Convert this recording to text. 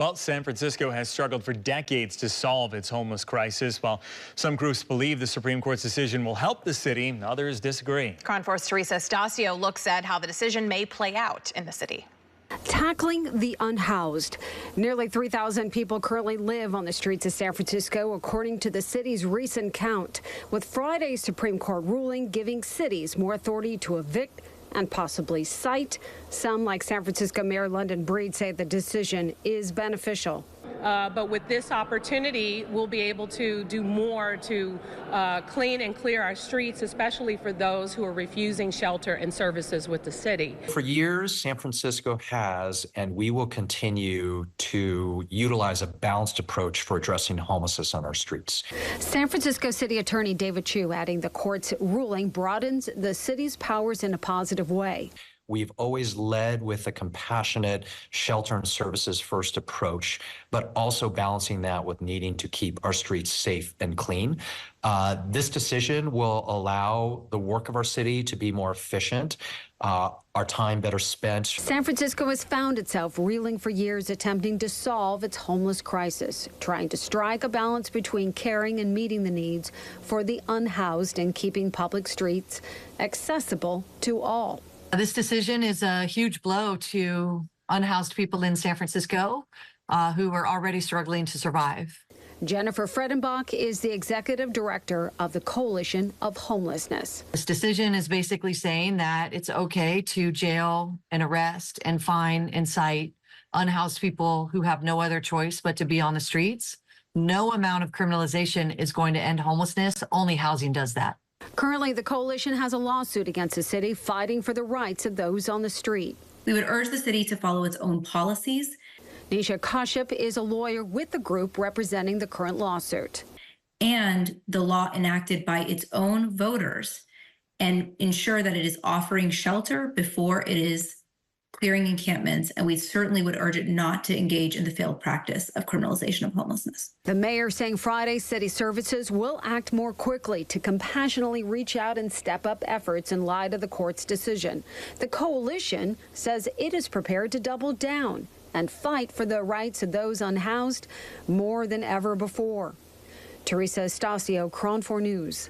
Well, San Francisco has struggled for decades to solve its homeless crisis. While some groups believe the Supreme Court's decision will help the city, others disagree. KRON 4's Terisa Estacio looks at how the decision may play out in the city. Tackling the unhoused. Nearly 3,000 people currently live on the streets of San Francisco, according to the city's recent count, with Friday's Supreme Court ruling giving cities more authority to evict and possibly cite. Some, like San Francisco Mayor London Breed, say the decision is beneficial. But with this opportunity, we'll be able to do more to clean and clear our streets, especially for those who are refusing shelter and services with the city. For years, San Francisco has, and we will continue to utilize a balanced approach for addressing homelessness on our streets. San Francisco City Attorney David Chu adding the court's ruling broadens the city's powers in a positive way. We've always led with a compassionate shelter and services first approach, but also balancing that with needing to keep our streets safe and clean. This decision will allow the work of our city to be more efficient, our time better spent. San Francisco has found itself reeling for years, attempting to solve its homeless crisis, trying to strike a balance between caring and meeting the needs for the unhoused and keeping public streets accessible to all. This decision is a huge blow to unhoused people in San Francisco who are already struggling to survive. Jennifer Fredenbach is the executive director of the Coalition of Homelessness. This decision is basically saying that it's okay to jail and arrest and fine and cite unhoused people who have no other choice but to be on the streets. No amount of criminalization is going to end homelessness. Only housing does that. Currently, the coalition has a lawsuit against the city fighting for the rights of those on the street. We would urge the city to follow its own policies. Nisha Kashyap is a lawyer with the group representing the current lawsuit. And the law enacted by its own voters and ensure that it is offering shelter before it is clearing encampments, and we certainly would urge it not to engage in the failed practice of criminalization of homelessness. The mayor saying Friday city services will act more quickly to compassionately reach out and step up efforts in light of the court's decision. The coalition says it is prepared to double down and fight for the rights of those unhoused more than ever before. Terisa Estacio, KRON 4 News.